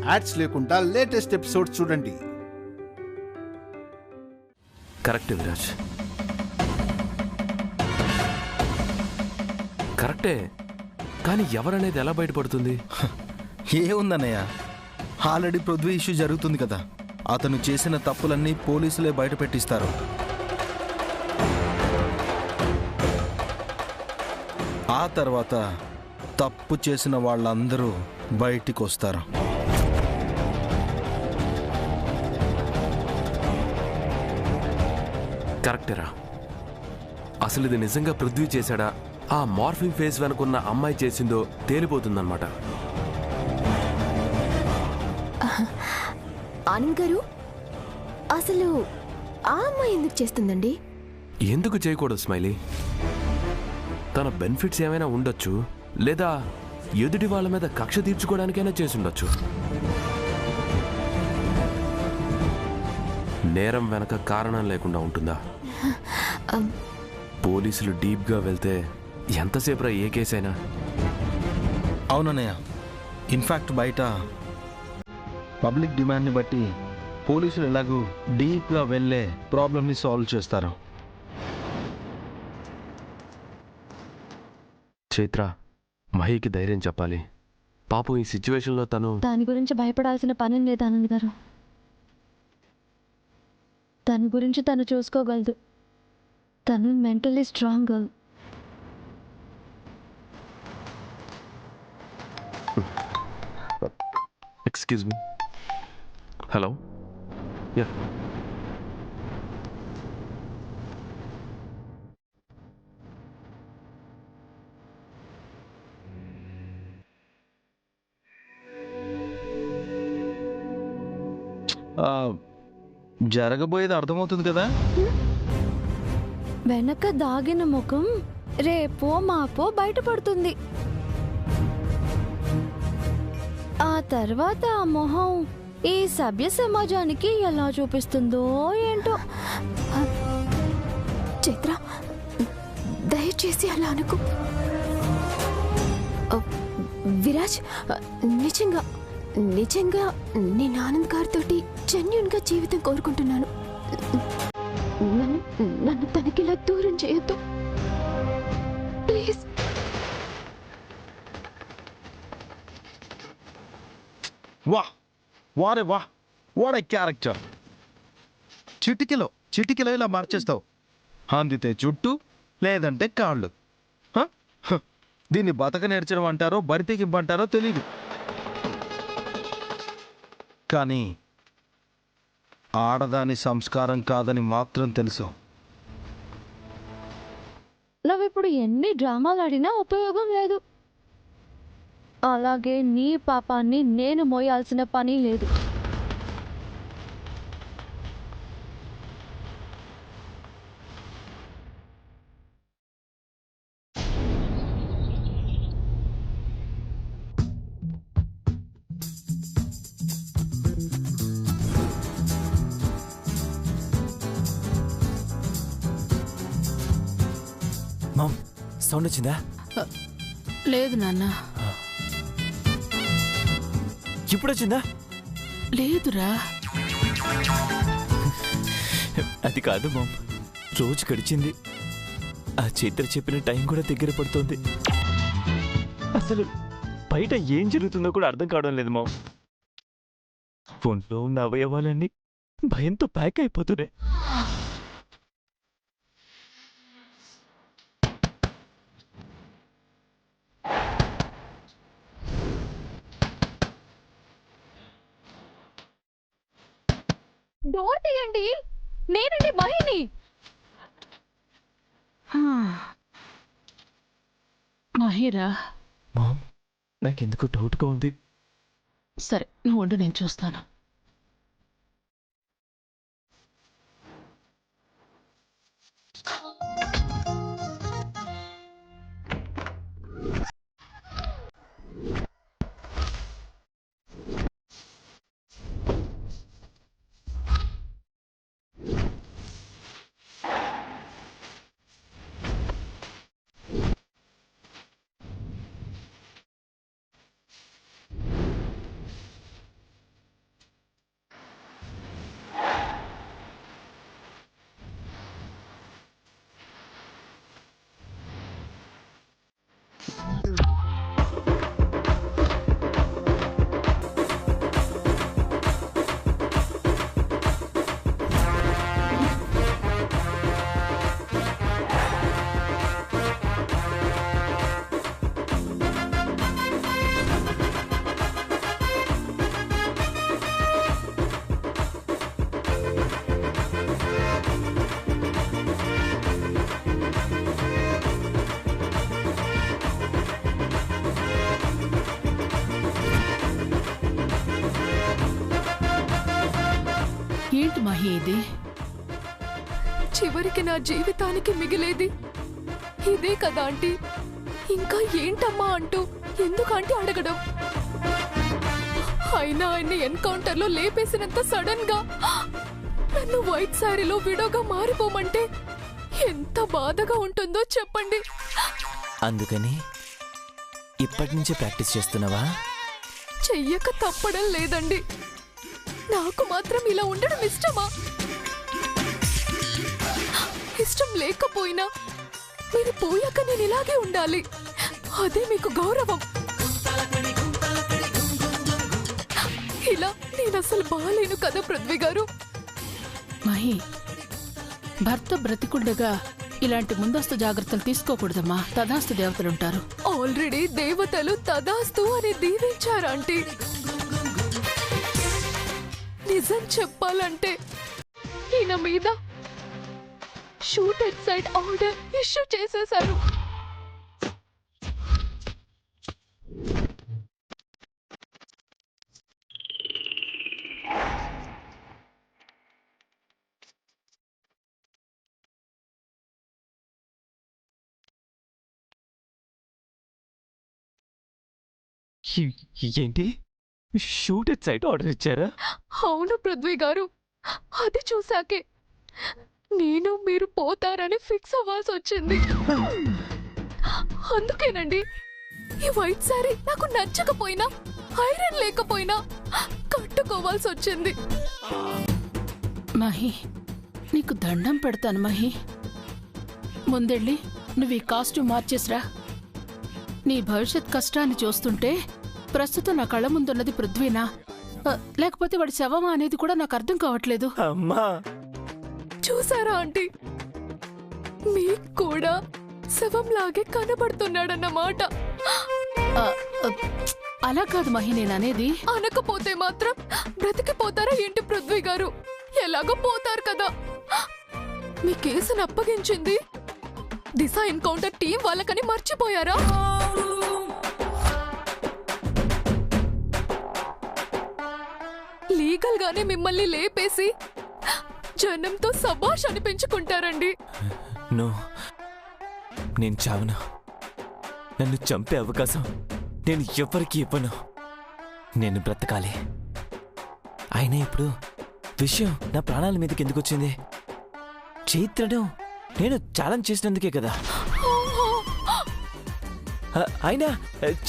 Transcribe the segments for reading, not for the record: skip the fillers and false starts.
Ads లేకుండా latest episodes చూడండి. కరెక్టే విరాజ్, కరెక్టే. కానీ ఎవరనేది ఎలా బయటపడుతుంది? ఏముందన్నయ్య, ఆల్రెడీ పృథ్వీ ఇష్యూ జరుగుతుంది కదా. అతను చేసిన తప్పులన్నీ పోలీసులే బయట పెట్టిస్తారు. ఆ తర్వాత తప్పు చేసిన వాళ్ళందరూ బయటికి వస్తారు. కరెక్టేరా. అసలు ఇది నిజంగా పృథ్వీ చేశాడా, ఆ మార్ఫింగ్ ఫేస్ వెనుకున్న అమ్మాయి చేసిందో తేలిపోతుందన్నమాట. ఆనంద్ గారు, అసలు ఆ అమ్మాయి ఎందుకు చేస్తుందండి? ఎందుకు చేయకూడదు స్మైలీ? తన బెనిఫిట్స్ ఏమైనా ఉండొచ్చు, లేదా ఎదుటి వాళ్ళ మీద కక్ష తీర్చుకోవడానికైనా చేసి ఉండొచ్చు. నేరం వెనక కారణం లేకుండా ఉంటుందా? పోలీసులు డీప్గా వెళ్తే ఎంతసేపు ఏ కేసైనా. అవునన్నయ్య, ఇన్ఫ్యాక్ట్ బయట పబ్లిక్ డిమాండ్ని బట్టి పోలీసులు ఎలాగూ డీప్గా వెళ్ళే ప్రాబ్లమ్ని సాల్వ్ చేస్తారు. చైత్ర, మహికి ధైర్యం చెప్పాలి. పాపం ఈ సిచ్యువేషన్లో దాని గురించి భయపడాల్సిన పని లేదు ఆనంద్ గారు. తన గురించి తను చూసుకోగలదు. తను mentally strong girl. Excuse me. Hello. Yeah, జరగబోయేది అర్థమవుతుంది కదా. వెనక దాగిన ముఖం రేపో మాపో బయటపడుతుంది. ఆ తర్వాత ఆ మొహం ఈ సభ్య సమాజానికి ఎలా చూపిస్తుందో ఏంటో. చైత్ర, దయచేసి అలా అనుకో. విరాజ్, నిజంగా నిజంగా నేను ఆనంద్ గారితో జెన్యూన్గా జీవితం కోరుకుంటున్నాను. నన్ను తనకిలా దూరం చేయొద్దు ప్లీజ్. వారే వాట్ ఏ క్యారెక్టర్. చిటికెలో ఇలా మార్చేస్తావు. అందితే చుట్టూ, లేదంటే కాళ్ళు. దీన్ని బతక నేర్చడం అంటారో బరితెగింపంటారో తెలియదు. కానీ ఆడదాని సంస్కారం కాదని మాత్రం తెలుసు. నువ్విప్పుడు ఎన్ని డ్రామాలు ఆడినా ఉపయోగం లేదు. అలాగే నీ పాపాన్ని నేను మోయాల్సిన పని లేదు. మామ్, సౌండ్ వచ్చిందా? లేదు నాన్న. ఇప్పుడు వచ్చిందా? లేదురా. అది కాదు మామ్, రోజు గడిచింది. ఆ చైత్ర చెప్పిన టైం కూడా దగ్గర పడుతోంది. అసలు బయట ఏం జరుగుతుందో కూడా అర్థం కావడం లేదు మామ్. ఫోన్లో ఉన్న అవయవాలన్నీ భయంతో ప్యాక్ అయిపోతున్నాయి. డోర్ తీయండి, నేనండి మహిని. మహిరా, మామ్, నాకెందుకు డౌట్గా ఉంది. సరే నువ్వు ఉండు, నేను చూస్తాను. ఏంటి మహి ఇది? చివరికి నా జీవితానికి మిగిలేది ఇదే కదా ఆంటీ. ఇంకా ఏంటమ్మా అంటూ ఎందుకు ఆంటీ అడగడం? అయినా ఆయన్ని ఎన్కౌంటర్ లో లేపేసినంత సడన్ గా నన్ను వైట్ శారీలో విడోగా మారిపోమంటే ఎంత బాధగా ఉంటుందో చెప్పండి. అందుకని ఇప్పటి నుంచే ప్రాక్టీస్ చేస్తున్నావా? చెయ్యక తప్పడం లేదండి. నాకు మాత్రం ఇలా ఉండడం ఇష్టమా? ఇష్టం లేకపోయినా మీరు పోయాక నేను ఇలాగే ఉండాలి. అదే మీకు గౌరవం. ఇలా నేను అసలు బాలేను కదా పృథ్వీ గారు. మహి, భర్త బ్రతికుండగా ఇలాంటి ముందస్తు జాగ్రత్తలు తీసుకోకూడదమ్మా. తదాస్తు దేవతలుంటారు. ఆల్రెడీ దేవతలు తదాస్తు అని దీవించారంటీ. నిజం చెప్పాలంటే ఈయన మీద shoot at side order issue చేసేశారు. ఏంటి, షూట్ ఎట్ సైట్ ఆర్డర్ ఇచ్చారా? అవును పృథ్వీ గారు. అది చూసాకే నేను మీరు పోతారని ఫిక్స్ అవ్వాల్సి వచ్చింది. అందుకేనండి ఈ వైట్ సారీ నాకు నచ్చకపోయినా ఐరన్ లేకపోయినా కట్టుకోవాల్సి వచ్చింది. మహి, నీకు దండం పెడతాను మహి. ముందెళ్ళి నువ్వు ఈ కాస్ట్యూమ్ మార్చేసిరా. నీ భవిష్యత్ కష్టాన్ని చూస్తుంటే ప్రస్తుతం నా కళ్ళ ముందున్నది పృథ్వీనా లేకపోతే వాడి శవమా అనేది కూడా నాకు అర్థం కావట్లేదు. అమ్మా, చూసారా ఆంటీ, మీకు కూడా శవంలాగే కనబడుతున్నాడన్నమాట. అలా కాదు మహి నేననేది. అనకపోతే మాత్రం బ్రతికిపోతారా ఏంటి పృథ్వీ గారు? ఎలాగో పోతారు కదా. మీ కేసును అప్పగించింది దిశ ఎన్కౌంటర్ టీం వాళ్ళకని మర్చిపోయారా? లీగల్ గానే మిమ్మల్ని లేపేసి జనంతో సభాష్ అనిపించుకుంటారండి. నో, నేను చావను. నన్ను చంపే అవకాశం నేను ఎవరికి ఇవ్వను. నేను బ్రతకాలి. అయినా ఇప్పుడు విషయం నా ప్రాణాల మీదకి ఎందుకు వచ్చింది? చైత్రను నేను ఛాలెంజ్ చేసినందుకే కదా. అయినా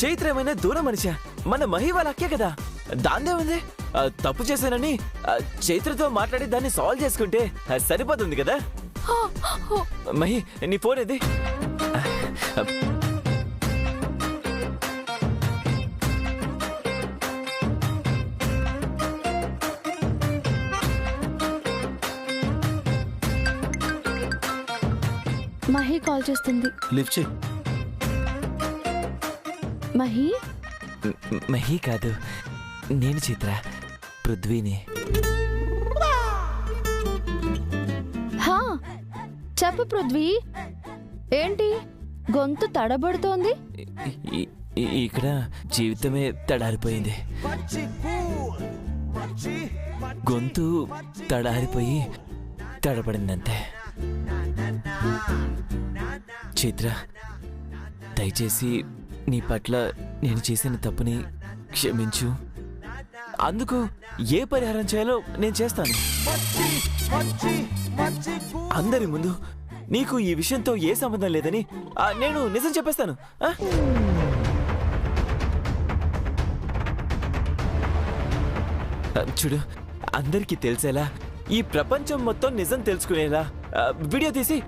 చైత్ర ఏమైనా దూరం మనిషా? మన మహి వాళ్ళ అక్కే కదా. దాందే ఉంది. తప్పు చేశానని చైత్రతో మాట్లాడి దాన్ని సాల్వ్ చేసుకుంటే సరిపోతుంది కదా. మహి, నీ ఫోన్ ఏది? మహి కాల్ చేస్తుంది. లిఫ్ట్ చేయి. మహి, మహి కాదు, నేను చైత్ర, పృథ్వీని. హా చెప్పు పృథ్వీ. ఏంటి గొంతు తడబడుతోంది? ఇక్కడ జీవితమే తడారిపోయింది. గొంతు తడారిపోయి తడబడిందంతే. చైత్ర, దయచేసి నీ పట్ల నేను చేసిన తప్పుని క్షమించు. అందుకు ఏ పరిహారం చేయాలో నేను చేస్తాను. అందరి ముందు నీకు ఈ విషయంతో ఏ సంబంధం లేదని నేను నిజం చెప్పేస్తాను. చూడు, అందరికీ తెలిసేలా, ఈ ప్రపంచం మొత్తం నిజం తెలుసుకునేలా వీడియో తీసి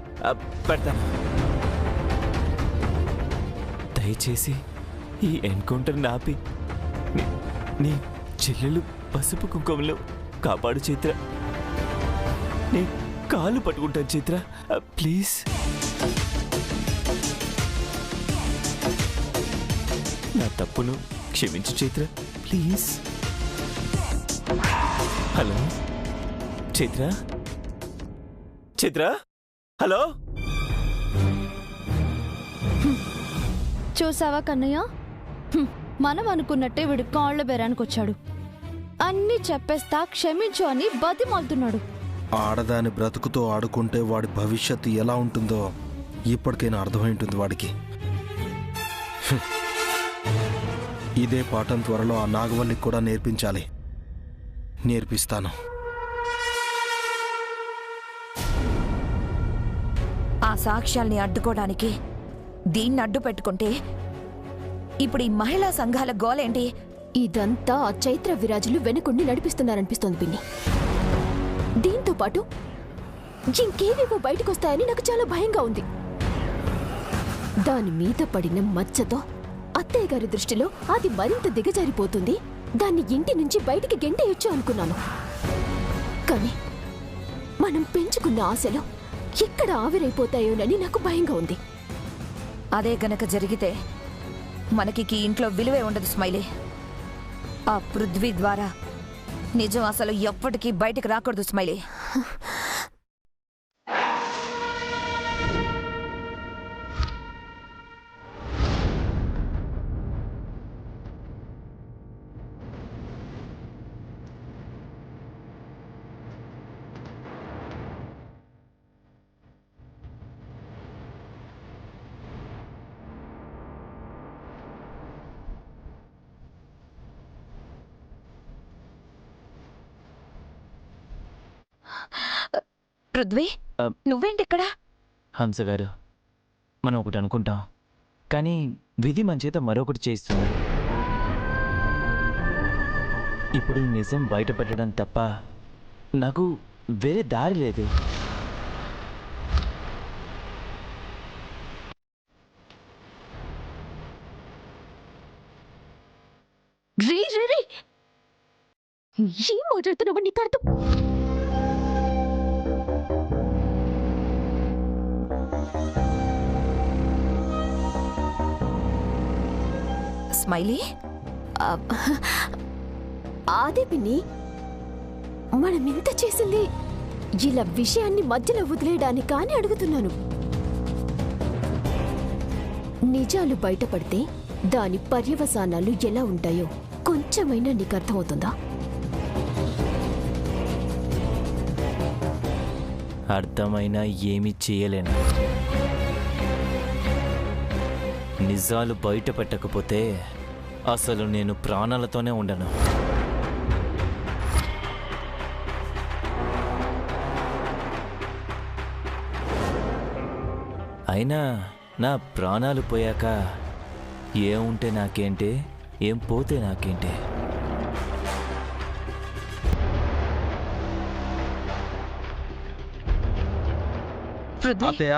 పెడతాను. దయచేసి ఈ ఎన్కౌంటర్ ఆపి నీ చెల్లెలు పసుపు కుంకుమలో కాపాడు చైత్ర. నీ కాలు పట్టుకుంటాను చైత్ర, ప్లీజ్. నా తప్పును క్షమించు Chaitra, please. Hello Chaitra, Chaitra, hello. చూసావా కన్నయ్య, మనం అనుకున్నట్టే వీడు కాళ్ళ బెరానికి వచ్చాడు. అన్నీ చెప్పేస్తా క్షమించు అని బతిమాలుతున్నాడు. ఆడదాని బ్రతుకుతో ఆడుకుంటే వాడి భవిష్యత్తు ఎలా ఉంటుందో ఇప్పటికైనా అర్థమై ఉంటుంది వాడికి. ఇదే పాఠం త్వరలో ఆ నాగవల్లికి కూడా నేర్పించాలి. నేర్పిస్తాను. ఆ సాక్ష్యాల్ని అడ్డుకోవడానికి దీన్ని అడ్డు పెట్టుకుంటే ఇప్పుడు ఈ మహిళా సంఘాల గోలేంటి? ఇదంతా ఆ చైత్ర విరాజులు వెనుకుండి నడిపిస్తున్నారనిపిస్తోంది పిన్ని. దీంతో పాటు ఇంకేవేవో బయటకొస్తాయని నాకు చాలా భయంగా ఉంది. దాని మీద పడిన మచ్చతో అత్తయ్య గారి దృష్టిలో అది మరింత దిగజారిపోతుంది. దాన్ని ఇంటి నుంచి బయటికి గెంటేయొచ్చు అనుకున్నాను. కానీ మనం పెంచుకున్న ఆశలు ఎక్కడ ఆవిరైపోతాయోనని నాకు భయంగా ఉంది. అదే గనక జరిగితే మనకి ఈ ఇంట్లో విలువే ఉండదు స్మైలీ. ఆ పృథ్వీ ద్వారా నిజం అసలు ఎప్పటికీ బయటికి రాకూడదు స్మైలీ. పృథ్వీ, నువ్వేంటి ఇక్కడ? హంస గారు, మనం ఒకటి అనుకుంటాం, కానీ విధి మన చేత మరొకటి చేయిస్తుంది. ఇప్పుడు నిజం బయటపెట్టడం తప్ప నాకు వేరే దారి లేదు. ఏం మాట్లాడుతున్నావు? నీకు అర్థం స్మైలీ, అదే పిన్ని, మనం ఇంత చేసింది ఇలా విషయాన్ని మధ్యలో వదిలేయడానికి కానీ అడుగుతున్నాను. నిజాలు బయటపడితే దాని పర్యవసానాలు ఎలా ఉంటాయో కొంచెమైనా నీకు అర్థమవుతుందా? అర్థమైనా ఏమీ చేయలేను. నిజాలు బయట పెట్టకపోతే అసలు నేను ప్రాణాలతోనే ఉండను. అయినా నా ప్రాణాలు పోయాక ఏముంటే నాకేంటి, ఏం పోతే నాకేంటి? అత్తయ్య,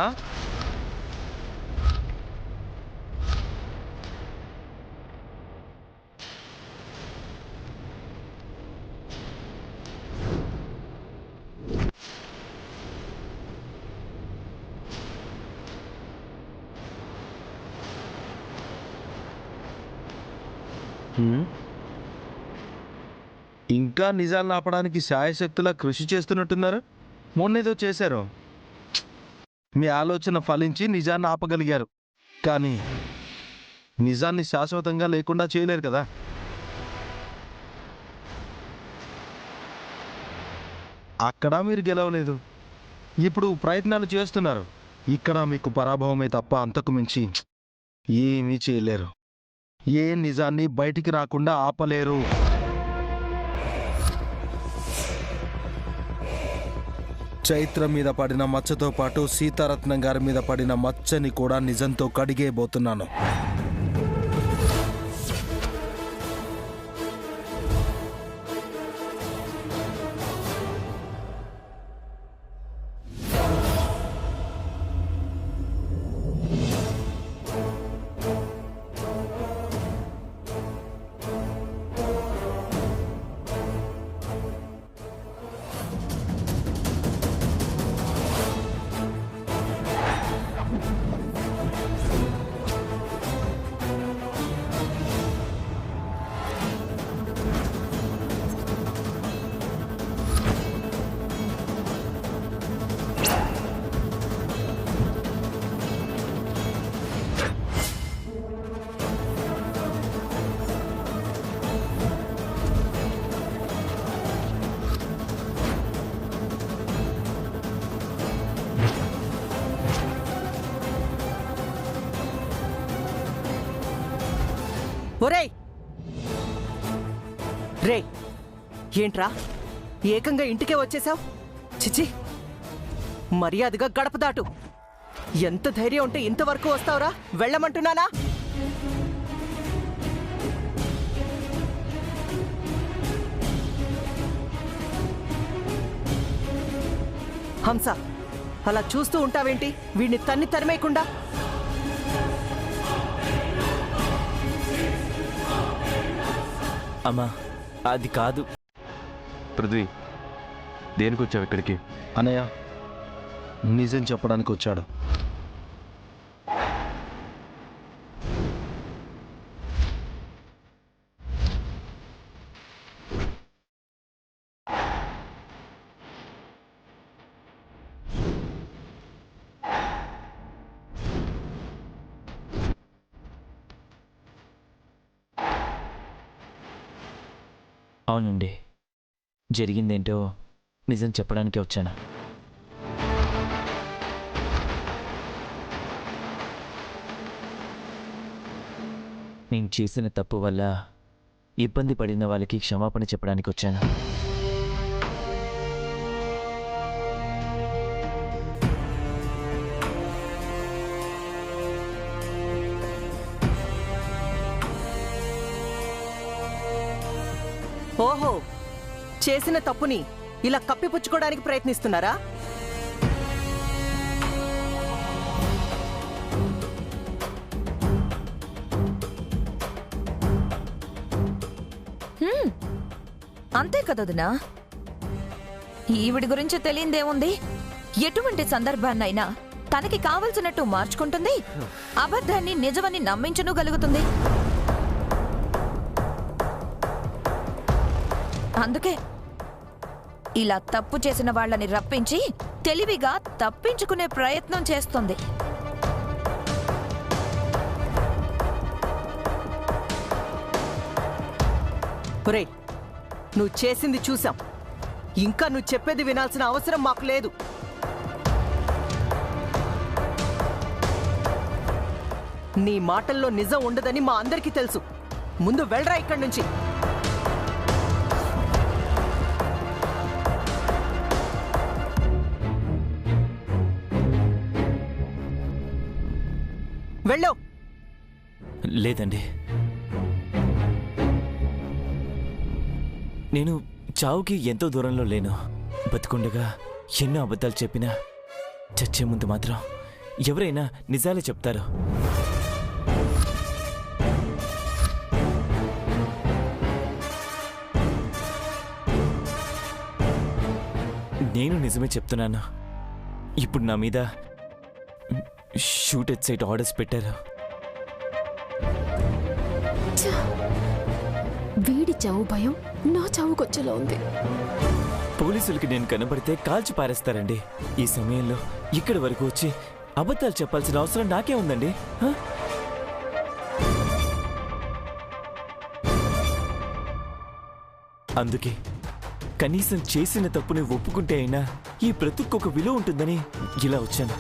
ఇంకా నిజాలను ఆపడానికి శాయశక్తులా కృషి చేస్తున్నట్టున్నారు. మొన్నేదో చేశారు, మీ ఆలోచన ఫలించి నిజాన్ని ఆపగలిగారు. కానీ నిజాన్ని శాశ్వతంగా లేకుండా చేయలేరు కదా. అక్కడ మీరు గెలవలేదు, ఇప్పుడు ప్రయత్నాలు చేస్తున్నారు. ఇక్కడ మీకు పరాభవమే తప్ప అంతకు మించి ఏమీ చేయలేరు. ఏ నిజాన్ని బయటికి రాకుండా ఆపలేరు. చైత్ర మీద పడిన మచ్చతో పాటు సీతారత్నం గారి మీద పడిన మచ్చని కూడా నిజంతో కడిగేయబోతున్నాను. ఒరేయ్ రే, ఏంట్రా ఏకంగా ఇంటికే వచ్చేసావు? చిచి, మర్యాదగా గడప దాటు. ఎంత ధైర్యం ఉంటే ఇంతవరకు వస్తావురా? వెళ్ళమంటున్నానా? హంస, అలా చూస్తూ ఉంటావేంటి? వీడిని తన్ని తరిమేయకుండా. అమ్మా అది కాదు. పృథ్వీ, దేనికి వచ్చావు ఇక్కడికి? అన్నయ్య నిజం చెప్పడానికి వచ్చాడు. అవునండి, జరిగిందేంటో నిజం చెప్పడానికి వచ్చాను. నేను చేసిన తప్పు వల్ల ఇబ్బంది పడిన వాళ్ళకి క్షమాపణ చెప్పడానికి వచ్చాను. ఓహో, చేసిన తప్పుని ఇలా కప్పిపుచ్చుకోవడానికి ప్రయత్నిస్తున్నారా? అంతే కదొదినా, ఈవిడి గురించి తెలియందేముంది? ఎటువంటి సందర్భాన్నైనా తనకి కావలసినట్టు మార్చుకుంటుంది, అబద్ధాన్ని నిజమని నమ్మించను గలుగుతుంది. అందుకే ఇలా తప్పు చేసిన వాళ్ళని రప్పించి తెలివిగా తప్పించుకునే ప్రయత్నం చేస్తుంది. ఒరేయ్, నువ్వు చేసింది చూసాం. ఇంకా నువ్వు చెప్పేది వినాల్సిన అవసరం మాకు లేదు. నీ మాటల్లో నిజం ఉండదని మా అందరికీ తెలుసు. ముందు వెళ్ళరా ఇక్కడి నుంచి. వెళ్ళు. లేదండి, నేను చావుకి ఎంతో దూరంలో లేను. బతికుండగా ఎన్నో అబద్ధాలు చెప్పినా చచ్చే ముందు మాత్రం ఎవరైనా నిజాలే చెప్తారు. నేను నిజమే చెప్తున్నాను. ఇప్పుడు నా మీద షూట్ ఎట్ సైట్ ఆర్డర్స్ పెట్టారు. వీడి చావు భయం నా చావుకొచ్చేలా ఉంది. పోలీసులకి నేను కనబడితే కాల్చి పారేస్తారండి. ఈ సమయంలో ఇక్కడి వరకు వచ్చి అబద్ధాలు చెప్పాల్సిన అవసరం నాకే ఉందండి. అందుకే కనీసం చేసిన తప్పుని ఒప్పుకుంటే అయినా ఈ బ్రతుక్కొక విలువ ఉంటుందని ఇలా వచ్చాను.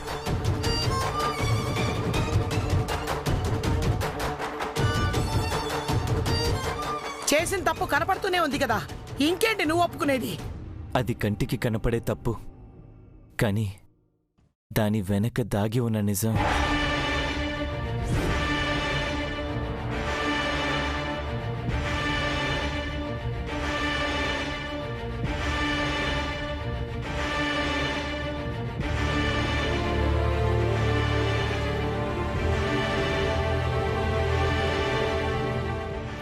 చేసిన తప్పు కనపడుతూనే ఉంది కదా, ఇంకేంటి నువ్వు ఒప్పుకునేది? అది కంటికి కనపడే తప్పు, కానీ దాని వెనక దాగి ఉన్న నిజం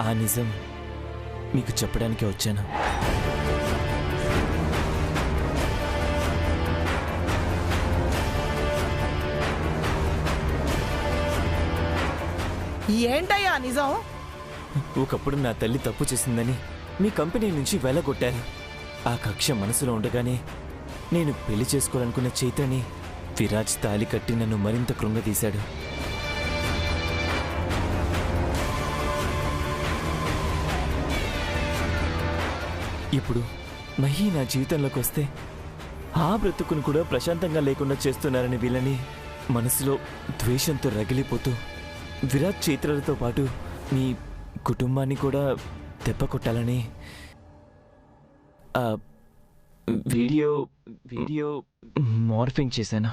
ఆ నిజం మీకు చెప్పడానికి వచ్చాను. ఏంటయ్యా నిజం? ఒకప్పుడు నా తల్లి తప్పు చేసిందని మీ కంపెనీ నుంచి వెళ్ళగొట్టారు. ఆ కక్ష మనసులో ఉండగానే నేను పెళ్లి చేసుకోవాలనుకున్న చైత్రని విరాజ్ తాలి కట్టి నన్ను మరింత కృంగదీశాడు. ఇప్పుడు మహి నా జీవితంలోకి వస్తే ఆ బ్రతుకును కూడా ప్రశాంతంగా లేకుండా చేస్తున్నారని వీళ్ళని మనసులో ద్వేషంతో రగిలిపోతూ విరాట్ చైత్రలతో పాటు మీ కుటుంబాన్ని కూడా దెబ్బ కొట్టాలని వీడియో మార్ఫింగ్ చేశాను.